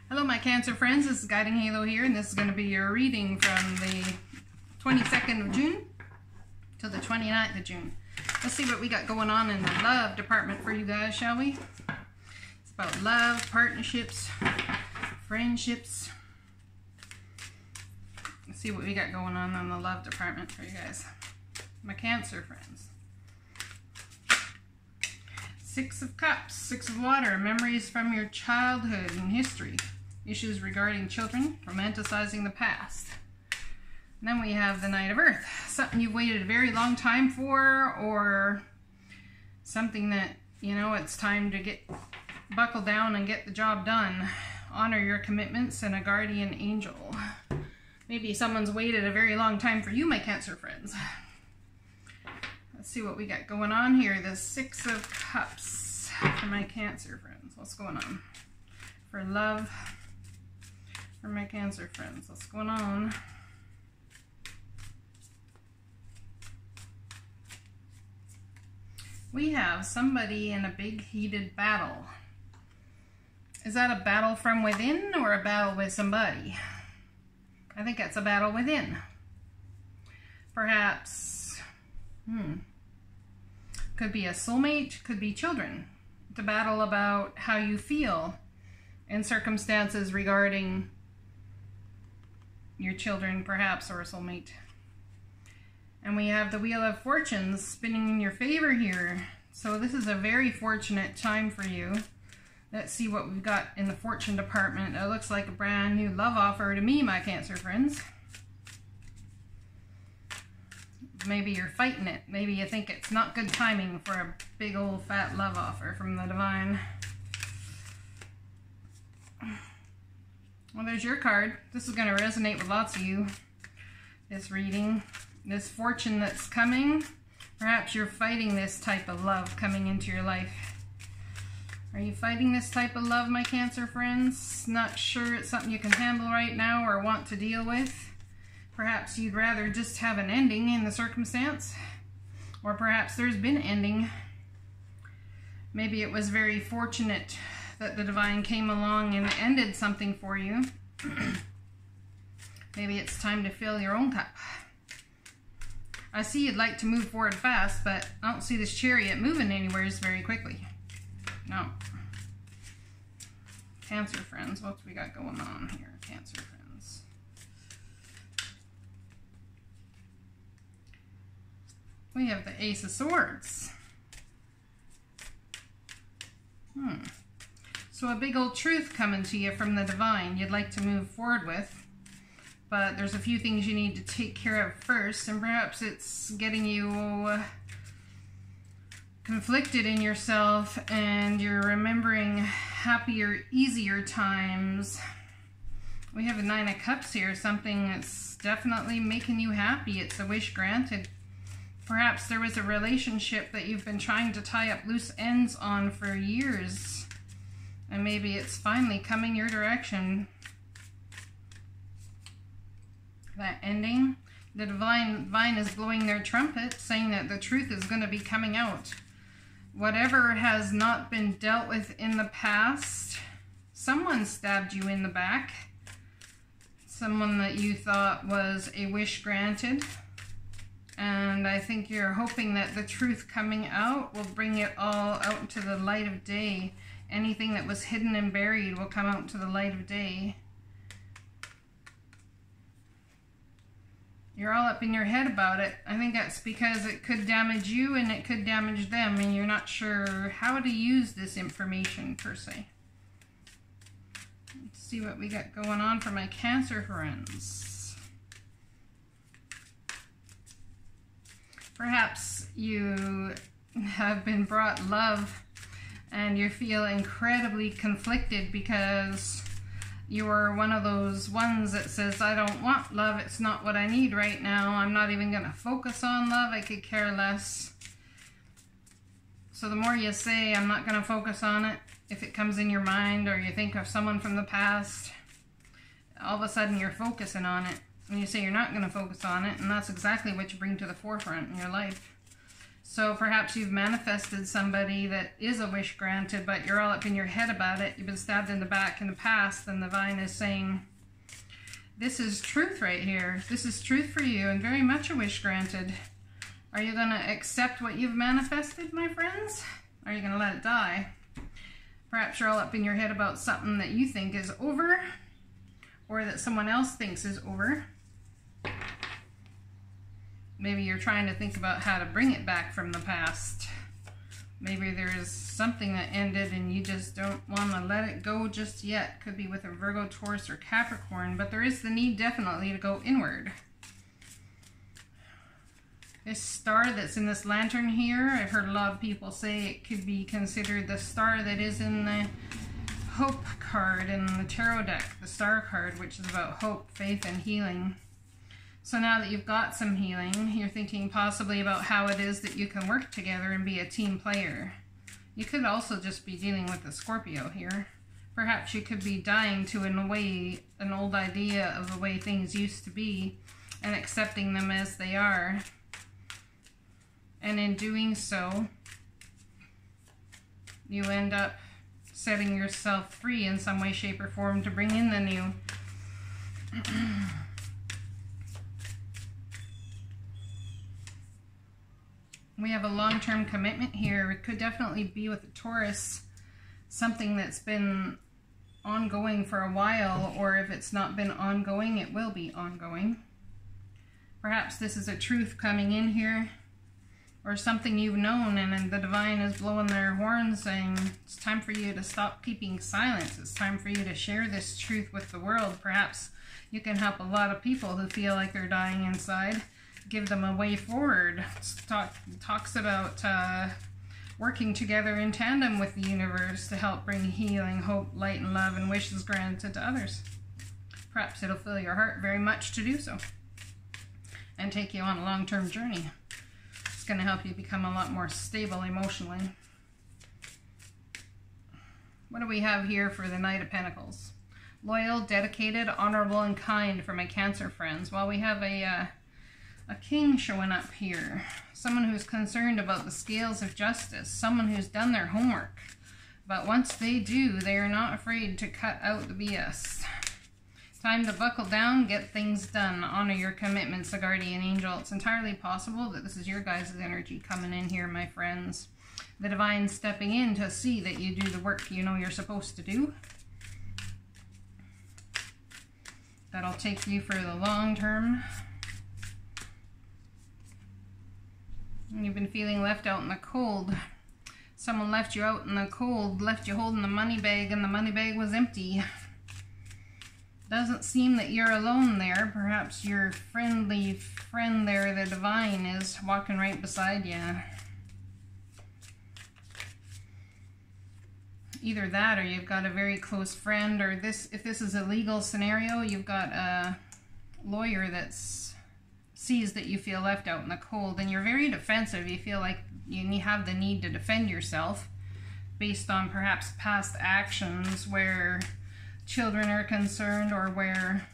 Hello my Cancer friends, this is Guiding Halo here, and this is going to be your reading from the 22nd of June to the 29th of June. Let's see what we got going on in the love department for you guys, shall we? It's about love, partnerships, friendships. Let's see what we got going on in the love department for you guys, my Cancer friends. Six of Cups, Six of Water, memories from your childhood and history. Issues regarding children, romanticizing the past. And then we have the Knight of Earth. Something you've waited a very long time for, or something that, you know, it's time to buckle down and get the job done. Honor your commitments and a guardian angel. Maybe someone's waited a very long time for you, my Cancer friends. Let's see what we got going on here. The Six of Cups for my Cancer friends. What's going on? For love, for my Cancer friends. What's going on? We have somebody in a big heated battle. Is that a battle from within or a battle with somebody? I think that's a battle within. Perhaps, could be a soulmate, could be children. To battle about how you feel in circumstances regarding your children, perhaps, or a soulmate. And we have the Wheel of Fortune spinning in your favor here. So this is a very fortunate time for you. Let's see what we've got in the fortune department. It looks like a brand new love offer to me, my Cancer friends. Maybe you're fighting it. Maybe you think it's not good timing for a big old fat love offer from the divine. Well, there's your card. This is going to resonate with lots of you, this reading. This fortune that's coming. Perhaps you're fighting this type of love coming into your life. Are you fighting this type of love, my Cancer friends? Not sure it's something you can handle right now or want to deal with. Perhaps you'd rather just have an ending in the circumstance. Or perhaps there's been an ending. Maybe it was very fortunate that the divine came along and ended something for you. Maybe it's time to fill your own cup. I see you'd like to move forward fast, but I don't see this chariot moving anywhere very quickly. No. Cancer friends, what do we got going on here, Cancer friends? We have the Ace of Swords. So a big old truth coming to you from the divine you'd like to move forward with, but there's a few things you need to take care of first, and perhaps it's getting you conflicted in yourself, and you're remembering happier, easier times. We have a Nine of Cups here, something that's definitely making you happy. It's a wish granted. Perhaps there was a relationship that you've been trying to tie up loose ends on for years, and maybe it's finally coming your direction. That ending, the divine is blowing their trumpet, saying that the truth is going to be coming out. Whatever has not been dealt with in the past, someone stabbed you in the back. Someone that you thought was a wish granted. And I think you're hoping that the truth coming out will bring it all out into the light of day. Anything that was hidden and buried will come out to the light of day. You're all up in your head about it. I think that's because it could damage you and it could damage them, and you're not sure how to use this information per se. Let's see what we got going on for my Cancer friends. Perhaps you have been brought love and you feel incredibly conflicted because you're one of those ones that says, I don't want love, it's not what I need right now, I'm not even going to focus on love, I could care less. So the more you say, I'm not going to focus on it, if it comes in your mind or you think of someone from the past, all of a sudden you're focusing on it. And you say you're not going to focus on it, and that's exactly what you bring to the forefront in your life. So perhaps you've manifested somebody that is a wish granted, but you're all up in your head about it. You've been stabbed in the back in the past, and the divine is saying, this is truth right here. This is truth for you, and very much a wish granted. Are you going to accept what you've manifested, my friends? Are you going to let it die? Perhaps you're all up in your head about something that you think is over, or that someone else thinks is over. Maybe you're trying to think about how to bring it back from the past. Maybe there's something that ended and you just don't want to let it go just yet. Could be with a Virgo, Taurus, or Capricorn, but there is the need definitely to go inward. This star that's in this lantern here, I've heard a lot of people say it could be considered the star that is in the Hope card in the tarot deck, the Star card, which is about hope, faith, and healing. So now that you've got some healing, you're thinking possibly about how it is that you can work together and be a team player. You could also just be dealing with a Scorpio here. Perhaps you could be dying to, in a way, an old idea of the way things used to be and accepting them as they are. And in doing so, you end up setting yourself free in some way, shape, or form to bring in the new. We have a long-term commitment here. It could definitely be with a Taurus, something that's been ongoing for a while, or if it's not been ongoing, it will be ongoing. Perhaps this is a truth coming in here, or something you've known, and the divine is blowing their horn saying, it's time for you to stop keeping silence. It's time for you to share this truth with the world. Perhaps you can help a lot of people who feel like they're dying inside. Give them a way forward. Talks about working together in tandem with the universe to help bring healing, hope, light, and love, and wishes granted to others. Perhaps it'll fill your heart very much to do so and take you on a long-term journey. It's going to help you become a lot more stable emotionally. What do we have here for the Knight of Pentacles? Loyal, dedicated, honorable, and kind for my Cancer friends. Well, we have a king showing up here. Someone who's concerned about the scales of justice. Someone who's done their homework. But once they do, they are not afraid to cut out the BS. Time to buckle down, get things done. Honor your commitments, a guardian angel. It's entirely possible that this is your guys' energy coming in here, my friends. The divine stepping in to see that you do the work you know you're supposed to do. That'll take you for the long term. You've been feeling left out in the cold. Someone left you out in the cold, left you holding the money bag, and the money bag was empty. Doesn't seem that you're alone there. Perhaps your friendly friend there, the divine, is walking right beside you. Either that, or you've got a very close friend, or this, if this is a legal scenario, you've got a lawyer that's sees that you feel left out in the cold, and you're very defensive. You feel like you have the need to defend yourself based on perhaps past actions where children are concerned or where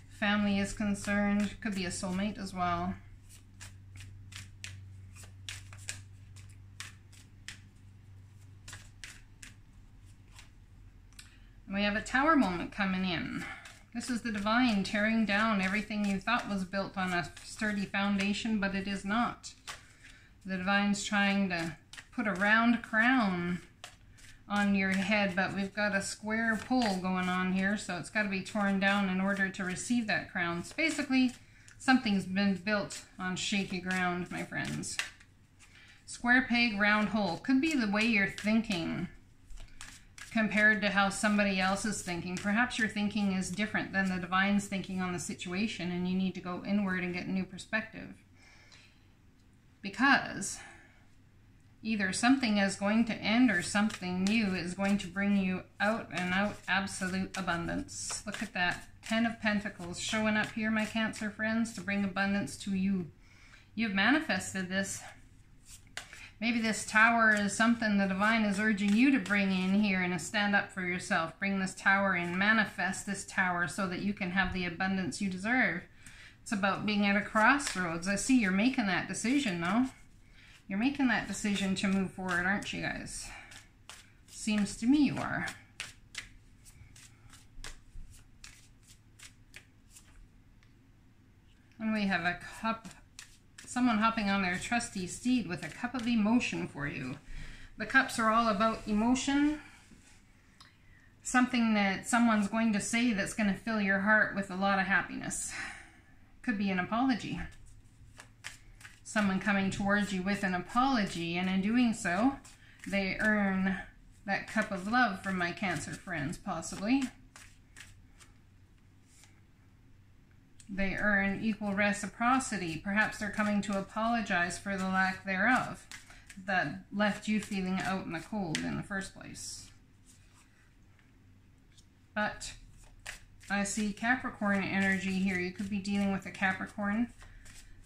family is concerned. Could be a soulmate as well. And we have a Tower moment coming in. This is the divine tearing down everything you thought was built on a sturdy foundation, but it is not. The divine's trying to put a round crown on your head, but we've got a square pole going on here, so it's got to be torn down in order to receive that crown. So basically, something's been built on shaky ground, my friends. Square peg, round hole. Could be the way you're thinking compared to how somebody else is thinking. Perhaps your thinking is different than the divine's thinking on the situation, and you need to go inward and get a new perspective. Because either something is going to end or something new is going to bring you out and out absolute abundance. Look at that. 10 of Pentacles showing up here, my Cancer friends, to bring abundance to you. You've manifested this. Maybe this tower is something the divine is urging you to bring in here and stand up for yourself. Bring this tower in, manifest this tower so that you can have the abundance you deserve. It's about being at a crossroads. I see you're making that decision, though. You're making that decision to move forward, aren't you guys? Seems to me you are. And we have a cup, someone hopping on their trusty steed with a cup of emotion for you. The cups are all about emotion. Something that someone's going to say that's going to fill your heart with a lot of happiness. Could be an apology. Someone coming towards you with an apology, and in doing so, they earn that cup of love from my Cancer friends, possibly. They earn equal reciprocity. Perhaps they're coming to apologize for the lack thereof that left you feeling out in the cold in the first place. But I see Capricorn energy here. You could be dealing with a Capricorn.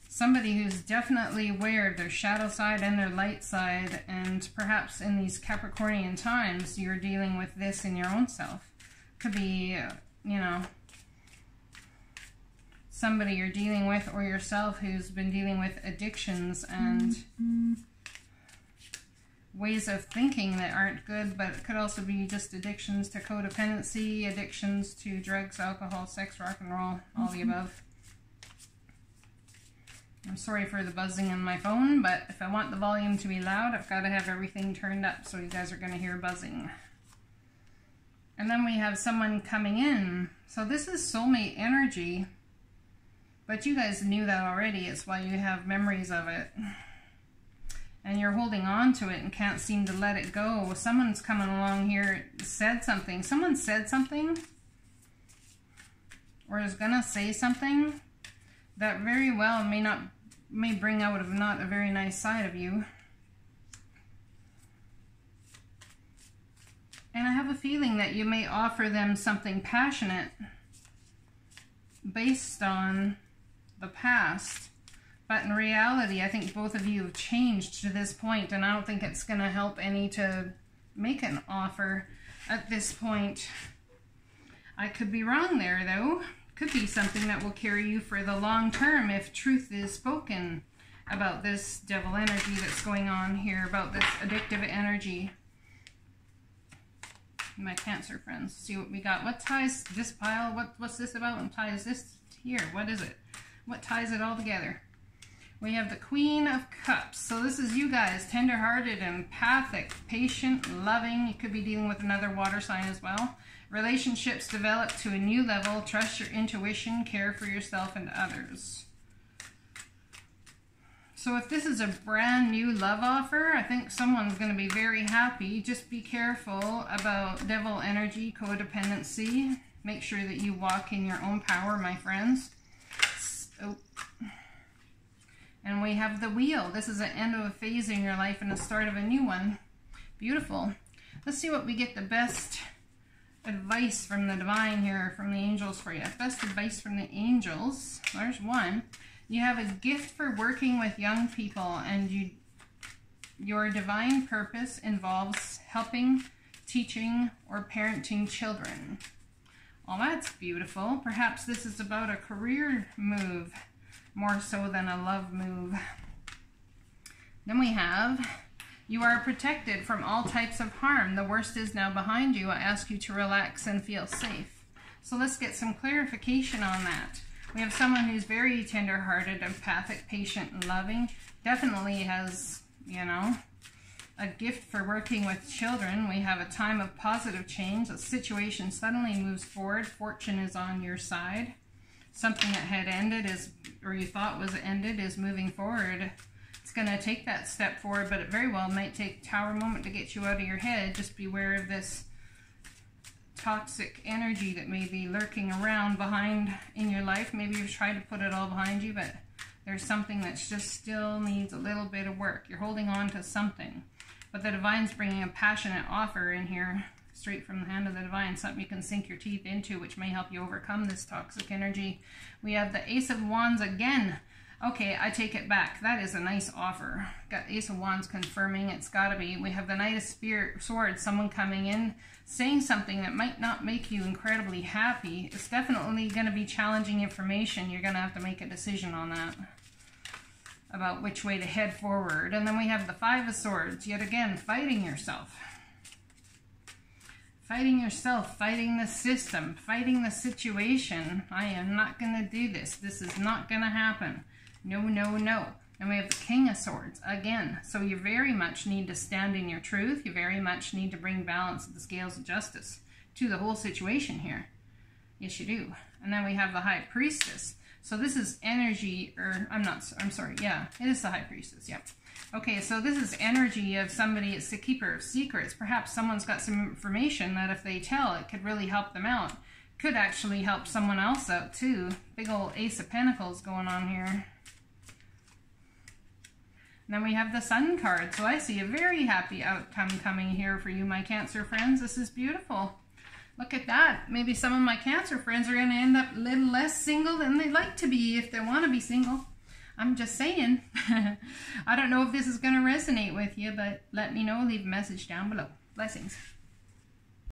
Somebody who's definitely aware of their shadow side and their light side, and perhaps in these Capricornian times, you're dealing with this in your own self. Could be, you know, somebody you're dealing with or yourself who's been dealing with addictions and ways of thinking that aren't good, but it could also be just addictions to codependency, addictions to drugs, alcohol, sex, rock and roll, all the above. I'm sorry for the buzzing on my phone, but if I want the volume to be loud, I've got to have everything turned up, so you guys are going to hear buzzing. And then we have someone coming in. So this is soulmate energy, but you guys knew that already. It's why you have memories of it. And you're holding on to it and can't seem to let it go. Someone's coming along here, said something. Someone said something, or is going to say something that very well may bring out of not a very nice side of you. And I have a feeling that you may offer them something passionate based on the past. But in reality, I think both of you have changed to this point, and I don't think it's going to help any to make an offer at this point. I could be wrong there, though. Could be something that will carry you for the long term if truth is spoken about this devil energy that's going on here, about this addictive energy. My Cancer friends, see what we got. What ties this pile? What's this about? And ties this here? What is it? What ties it all together? We have the Queen of Cups. So this is you guys, tender-hearted, empathic, patient, loving. You could be dealing with another water sign as well. Relationships develop to a new level. Trust your intuition. Care for yourself and others. So if this is a brand new love offer, I think someone's going to be very happy. Just be careful about devil energy, codependency. Make sure that you walk in your own power, my friends. Oh. And we have the Wheel. This is the end of a phase in your life and the start of a new one. Beautiful. Let's see what we get the best advice from the divine here, from the angels for you. Best advice from the angels. There's one. You have a gift for working with young people, and your divine purpose involves helping, teaching, or parenting children. Well, that's beautiful. Perhaps this is about a career move more so than a love move. Then we have, you are protected from all types of harm. The worst is now behind you. I ask you to relax and feel safe. So let's get some clarification on that. We have someone who's very tender-hearted, empathic, patient, and loving. Definitely has, you know, a gift for working with children. We have a time of positive change. A situation suddenly moves forward. Fortune is on your side. Something that had ended is, or you thought was ended, is moving forward. It's going to take that step forward, but it very well might take a tower moment to get you out of your head. Just beware of this toxic energy that may be lurking around behind in your life. Maybe you've tried to put it all behind you, but there's something that just still needs a little bit of work. You're holding on to something, but the divine's bringing a passionate offer in here, straight from the hand of the divine, something you can sink your teeth into, which may help you overcome this toxic energy. We have the Ace of Wands again. Okay, I take it back. That is a nice offer. Got Ace of Wands confirming it's got to be. We have the Knight of Swords, someone coming in, saying something that might not make you incredibly happy. It's definitely going to be challenging information. You're going to have to make a decision on that. about which way to head forward. And then we have the Five of Swords, yet again, fighting yourself. Fighting yourself, fighting the system, fighting the situation. I am not going to do this. This is not going to happen. No, no, no. And we have the King of Swords again. So you very much need to stand in your truth. You very much need to bring balance of the scales of justice to the whole situation here. Yes, you do. And then we have the High Priestess. So this is energy, or I'm sorry, yeah, it is the High Priestess, yeah. Okay, so this is energy of somebody, it's the keeper of secrets. Perhaps someone's got some information that if they tell, it could really help them out. Could actually help someone else out too. Big old Ace of Pentacles going on here. And then we have the Sun card. So I see a very happy outcome coming here for you, my Cancer friends. This is beautiful. Look at that. Maybe some of my Cancer friends are going to end up a little less single than they'd like to be if they want to be single. I'm just saying. I don't know if this is going to resonate with you, but let me know. Leave a message down below. Blessings.